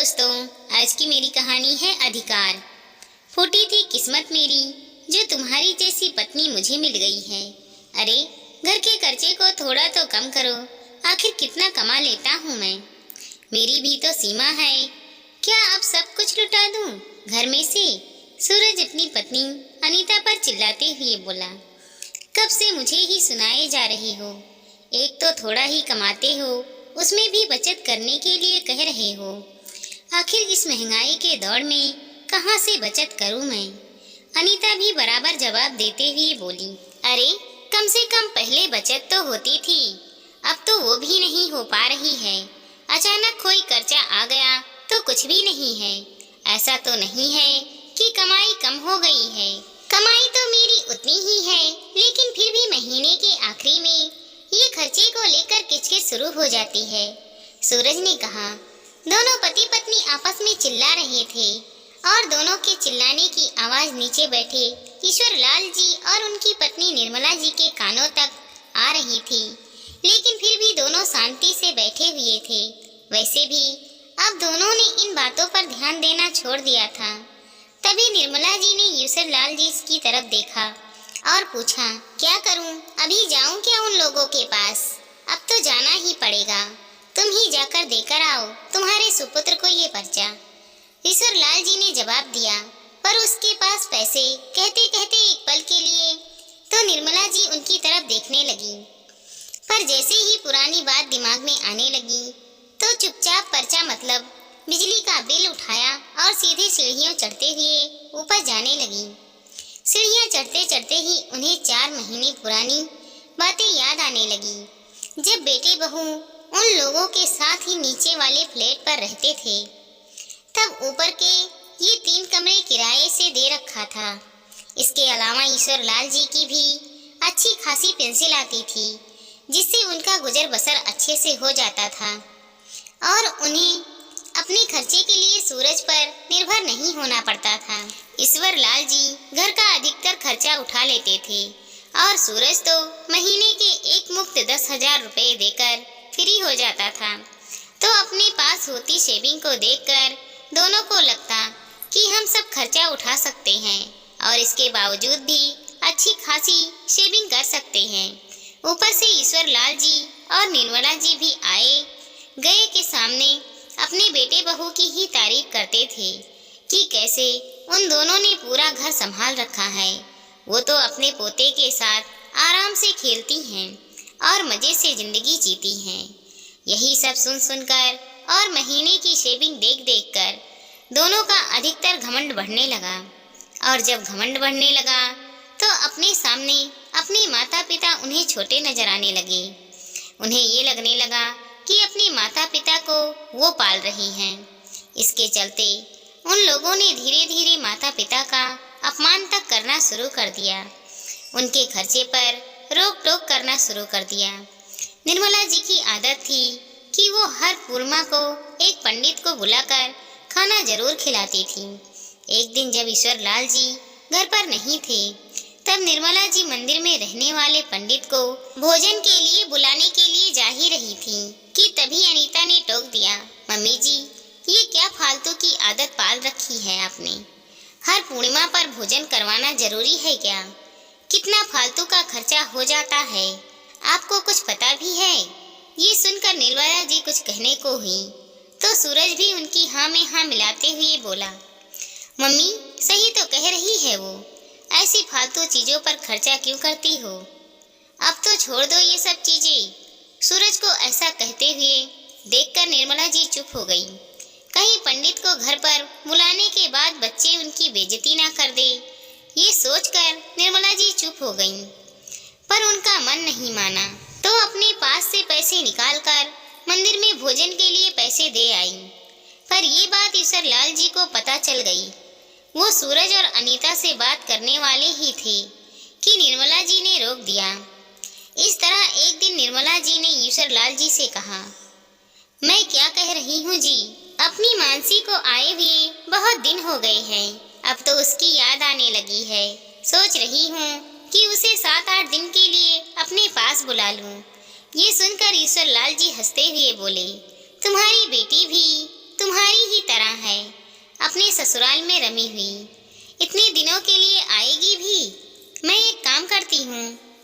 दोस्तों, आज की मेरी कहानी है अधिकार। फूटी थी किस्मत मेरी जो तुम्हारी जैसी पत्नी मुझे मिल गई है। अरे घर के खर्चे को थोड़ा तो कम करो, आखिर कितना कमा लेता हूँ मैं। मेरी भी तो सीमा है, क्या अब सब कुछ लुटा दूँ घर में से? सूरज अपनी पत्नी अनीता पर चिल्लाते हुए बोला। कब से मुझे ही सुनाए जा रही हो, एक तो थोड़ा ही कमाते हो, उसमें भी बचत करने के लिए कह रहे हो। आखिर इस महंगाई के दौर में कहाँ से बचत करूं मैं? अनीता भी बराबर जवाब देते हुए बोली। अरे कम से कम पहले बचत तो होती थी, अब तो वो भी नहीं हो पा रही है। अचानक कोई कर्जा आ गया तो कुछ भी नहीं है। ऐसा तो नहीं है कि कमाई कम हो गई है, कमाई तो मेरी उतनी ही है, लेकिन फिर भी महीने के आखिरी में ये खर्चे को लेकर किचकिच शुरू हो जाती है। सूरज ने कहा। दोनों पति पत्नी आपस में चिल्ला रहे थे और दोनों के चिल्लाने की आवाज नीचे बैठे ईश्वर लाल जी और उनकी पत्नी निर्मला जी के कानों तक आ रही थी, लेकिन फिर भी दोनों शांति से बैठे हुए थे। वैसे भी अब दोनों ने इन बातों पर ध्यान देना छोड़ दिया था। तभी निर्मला जी ने ईश्वर लाल जी की तरफ देखा और पूछा, क्या करूं? अभी जाऊं क्या उन लोगों के पास? अब तो जाना ही पड़ेगा, तुम ही जाकर देकर आओ तुम्हारे सुपुत्र को ये पर्चा। ईश्वर लाल जी ने जवाब दिया, पर उसके पास पैसे। कहते कहते एक पल के लिए तो निर्मला जी उनकी तरफ देखने लगी, पर जैसे ही पुरानी बात दिमाग में आने लगी तो चुपचाप पर्चा मतलब बिजली का बिल उठाया और सीधे सीढ़ियों चढ़ते हुए ऊपर जाने लगी। सीढ़ियाँ चढ़ते चढ़ते ही उन्हें 4 महीने पुरानी बातें याद आने लगी, जब बेटे बहू उन लोगों के साथ ही नीचे वाले फ्लैट पर रहते थे। तब ऊपर के ये 3 कमरे किराए से दे रखा था। इसके अलावा ईश्वर लाल जी की भी अच्छी खासी पेंशन आती थी, जिससे उनका गुजर बसर अच्छे से हो जाता था और उन्हें अपने खर्चे के लिए सूरज पर निर्भर नहीं होना पड़ता था। ईश्वर लाल जी घर का अधिकतर खर्चा उठा लेते थे और सूरज तो महीने के एक मुफ्त 10,000 रुपए देकर फ्री हो जाता था। तो अपने पास होती सेविंग को देखकर दोनों को लगता कि हम सब खर्चा उठा सकते हैं और इसके बावजूद भी अच्छी खासी सेविंग कर सकते हैं। ऊपर से ईश्वर लाल जी और निर्मला जी भी आए गए के सामने अपने बेटे बहू की ही तारीफ करते थे कि कैसे उन दोनों ने पूरा घर संभाल रखा है। वो तो अपने पोते के साथ आराम से खेलती हैं और मजे से जिंदगी जीती हैं। यही सब सुन सुनकर और महीने की शेविंग देख देख कर दोनों का अधिकतर घमंड बढ़ने लगा, और जब घमंड बढ़ने लगा तो अपने सामने अपने माता पिता उन्हें छोटे नजर आने लगे। उन्हें ये लगने लगा कि अपने माता पिता को वो पाल रही हैं। इसके चलते उन लोगों ने धीरे धीरे माता पिता का अपमान तक करना शुरू कर दिया। उनके खर्चे पर रोक टोक करना शुरू कर दिया। निर्मला जी की आदत थी कि वो हर पूर्णिमा को एक पंडित को बुलाकर खाना जरूर खिलाती थी। एक दिन जब ईश्वर लाल जी घर पर नहीं थे, तब निर्मला जी मंदिर में रहने वाले पंडित को भोजन के लिए बुलाने के लिए जा ही रही थी कि तभी अनीता ने टोक दिया, मम्मी जी ये क्या फालतू की आदत पाल रखी है आपने? हर पूर्णिमा पर भोजन करवाना जरूरी है क्या? कितना फालतू का खर्चा हो जाता है, आपको कुछ पता भी है? ये सुनकर निर्मला जी कुछ कहने को हुई तो सूरज भी उनकी हाँ में हाँ मिलाते हुए बोला, मम्मी सही तो कह रही है वो, ऐसी फालतू चीजों पर खर्चा क्यों करती हो? अब तो छोड़ दो ये सब चीजें। सूरज को ऐसा कहते हुए देखकर निर्मला जी चुप हो गई। कहीं पंडित को घर पर बुलाने के बाद बच्चे उनकी बेइज्जती ना कर दे, ये सोचकर निर्मला जी चुप हो गईं। पर उनका मन नहीं माना तो अपने पास से पैसे निकालकर मंदिर में भोजन के लिए पैसे दे आई। पर ये बात ईश्वर लाल जी को पता चल गई। वो सूरज और अनीता से बात करने वाले ही थे कि निर्मला जी ने रोक दिया। इस तरह एक दिन निर्मला जी ने ईश्वर लाल जी से कहा, मैं क्या कह रही हूँ जी, अपनी मानसी को आए हुए बहुत दिन हो गए हैं, अब तो उसकी याद आने लगी है। सोच रही हूँ कि उसे 7-8 दिन के लिए अपने पास बुला लूँ। ये सुनकर ईश्वर लाल जी हंसते हुए बोले, तुम्हारी बेटी भी तुम्हारी ही तरह ससुराल में रमी हुई, इतने दिनों के लिए आएगी भी। मैं एक काम करती हूँ,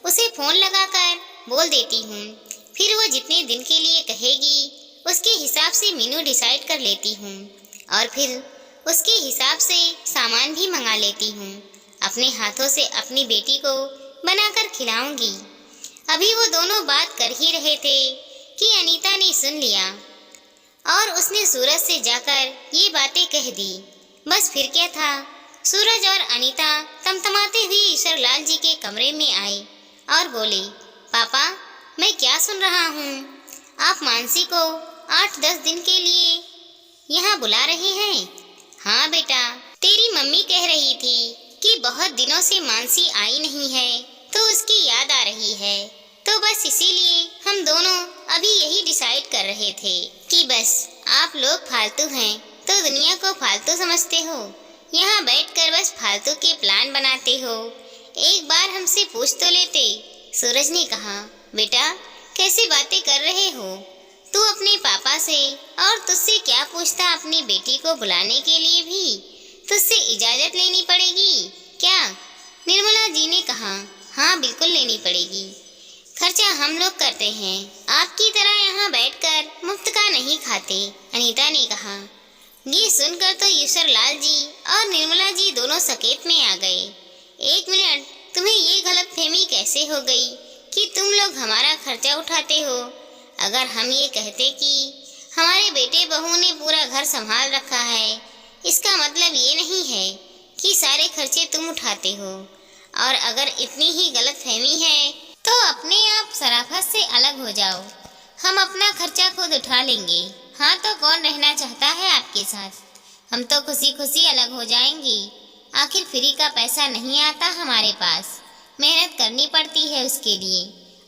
उसे फ़ोन लगाकर बोल देती हूँ, फिर वो जितने दिन के लिए कहेगी उसके हिसाब से मेनू डिसाइड कर लेती हूँ और फिर उसके हिसाब से सामान भी मंगा लेती हूँ। अपने हाथों से अपनी बेटी को बनाकर खिलाऊंगी। अभी वो दोनों बात कर ही रहे थे कि अनीता ने सुन लिया और उसने सूरज से जाकर ये बातें कह दी। बस फिर क्या था, सूरज और अनीता तमतमाते हुए ईश्वरलाल जी के कमरे में आए और बोले, पापा मैं क्या सुन रहा हूँ, आप मानसी को 8-10 दिन के लिए यहाँ बुला रहे हैं। हाँ बेटा, तेरी मम्मी कह रही थी कि बहुत दिनों से मानसी आई नहीं है तो उसकी याद आ रही है, तो बस इसीलिए हम दोनों अभी यही डिसाइड कर रहे थे कि बस आप लोग फालतू हैं तो दुनिया को फालतू समझते हो, यहाँ बैठकर बस फालतू के प्लान बनाते हो, एक बार हमसे पूछ तो लेते। सूरज ने कहा, बेटा कैसी बातें कर रहे हो, तू अपने पापा से और तुझसे क्या पूछता, अपनी बेटी को बुलाने के लिए भी तुझसे इजाज़त लेनी पड़ेगी क्या? निर्मला जी ने कहा, हाँ बिल्कुल लेनी पड़ेगी, खर्चा हम लोग करते हैं, आपकी तरह यहाँ बैठकर मुफ्त का नहीं खाते। अनीता ने कहा। ये सुनकर तो ईश्वरलाल जी और निर्मला जी दोनों सकेत में आ गए। एक मिनट, तुम्हें ये गलतफहमी कैसे हो गई कि तुम लोग हमारा खर्चा उठाते हो? अगर हम ये कहते कि हमारे बेटे बहू ने पूरा घर संभाल रखा है, इसका मतलब ये नहीं है कि सारे खर्चे तुम उठाते हो। और अगर इतनी ही गलतफहमी है तो अपने आप सराफत से अलग हो जाओ, हम अपना खर्चा खुद उठा लेंगे। हाँ तो कौन रहना चाहता है आपके साथ? हम तो खुशी खुशी अलग हो जाएंगी, आखिर फ्री का पैसा नहीं आता हमारे पास, मेहनत करनी पड़ती है उसके लिए।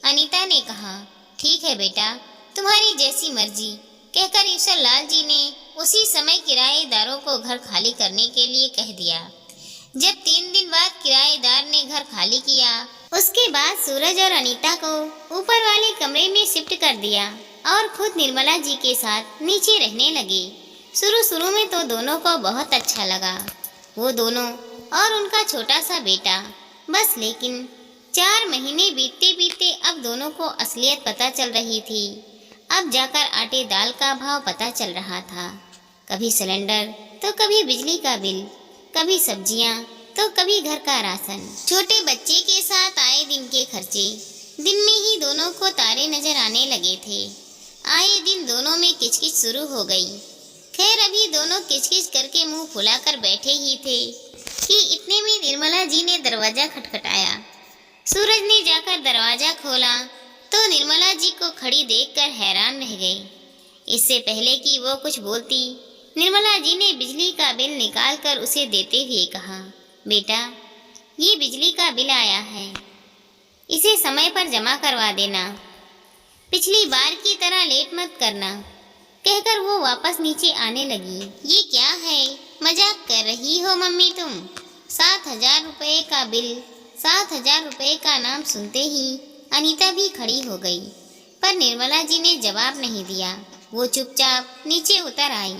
अनीता ने कहा, ठीक है बेटा, तुम्हारी जैसी मर्जी, कहकर ईश्वरलाल जी ने उसी समय किराएदारों को घर खाली करने के लिए कह दिया। जब 3 दिन बाद किराएदार ने घर खाली किया, उसके बाद सूरज और अनीता को ऊपर वाले कमरे में शिफ्ट कर दिया और खुद निर्मला जी के साथ नीचे रहने लगे। शुरू में तो दोनों को बहुत अच्छा लगा, वो दोनों और उनका छोटा सा बेटा। बस लेकिन 4 महीने बीतते बीतते अब दोनों को असलियत पता चल रही थी। अब जाकर आटे दाल का भाव पता चल रहा था। कभी सिलेंडर तो कभी बिजली का बिल, कभी सब्जियां तो कभी घर का राशन, छोटे बच्चे के साथ आए दिन के खर्चे। दिन में ही दोनों को तारे नजर आने लगे थे। आए दिन दोनों में किचकिच शुरू हो गई। खैर अभी दोनों किचकिच करके मुंह फुलाकर बैठे ही थे कि इतने में निर्मला जी ने दरवाजा खटखटाया। सूरज ने जाकर दरवाजा खोला तो निर्मला जी को खड़ी देखकर हैरान रह गए। इससे पहले कि वो कुछ बोलती, निर्मला जी ने बिजली का बिल निकालकर उसे देते हुए कहा, बेटा ये बिजली का बिल आया है, इसे समय पर जमा करवा देना, पिछली बार की तरह लेट मत करना। कहकर वो वापस नीचे आने लगी। ये क्या है, मजाक कर रही हो मम्मी तुम? 7,000 रुपये का बिल। 7,000 रुपये का नाम सुनते ही अनीता भी खड़ी हो गई, पर निर्मला जी ने जवाब नहीं दिया। वो चुपचाप नीचे उतर आई।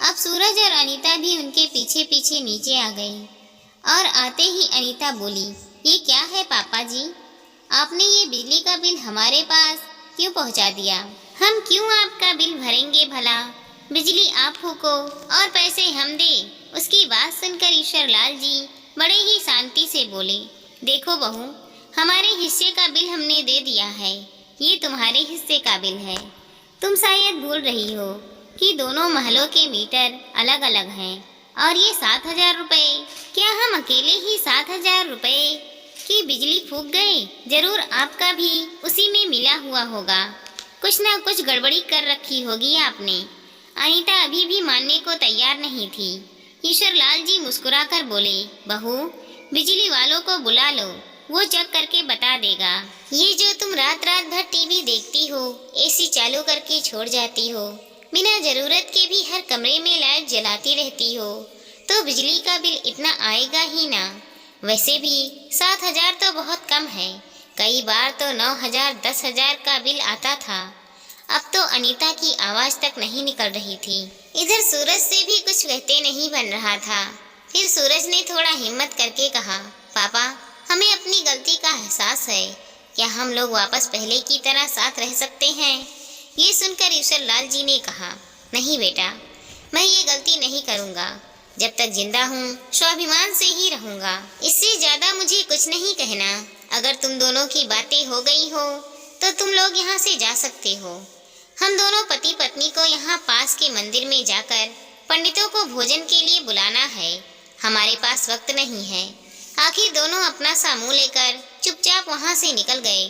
अब सूरज और अनीता भी उनके पीछे पीछे नीचे आ गए और आते ही अनीता बोली, ये क्या है पापा जी, आपने ये बिजली का बिल हमारे पास क्यों पहुंचा दिया? हम क्यों आपका बिल भरेंगे भला? बिजली आप फूको और पैसे हम दे। उसकी बात सुनकर ईश्वरलाल जी बड़े ही शांति से बोले, देखो बहू, हमारे हिस्से का बिल हमने दे दिया है, ये तुम्हारे हिस्से का बिल है। तुम शायद भूल रही हो कि दोनों महलों के मीटर अलग अलग हैं और ये 7,000 रुपये, क्या हम अकेले ही 7,000 रुपये की बिजली फूंक गए? जरूर आपका भी उसी में मिला हुआ होगा, कुछ ना कुछ गड़बड़ी कर रखी होगी आपने। अनीता अभी भी मानने को तैयार नहीं थी। ईश्वरलाल जी मुस्कुराकर बोले, बहू बिजली वालों को बुला लो, वो चेक करके बता देगा। ये जो तुम रात रात भर टीवी देखती हो, एसी चालू करके छोड़ जाती हो, बिना जरूरत के भी हर कमरे में लाइट जलाती रहती हो, तो बिजली का बिल इतना आएगा ही ना। वैसे भी 7,000 तो बहुत कम है, कई बार तो 9,000 10,000 का बिल आता था। अब तो अनीता की आवाज तक नहीं निकल रही थी। इधर सूरज से भी कुछ कहते नहीं बन रहा था। फिर सूरज ने थोड़ा हिम्मत करके कहा, पापा, हमें अपनी गलती का एहसास है। क्या हम लोग वापस पहले की तरह साथ रह सकते हैं? ये सुनकर ईश्वर लाल जी ने कहा, नहीं बेटा, मैं ये गलती नहीं करूँगा। जब तक जिंदा हूँ स्वाभिमान से ही रहूँगा। इससे ज़्यादा मुझे कुछ नहीं कहना। अगर तुम दोनों की बातें हो गई हो तो तुम लोग यहाँ से जा सकते हो। हम दोनों पति पत्नी को यहाँ पास के मंदिर में जाकर पंडितों को भोजन के लिए बुलाना है। हमारे पास वक्त नहीं है। आखिर दोनों अपना सा मुँह लेकर चुपचाप वहाँ से निकल गए।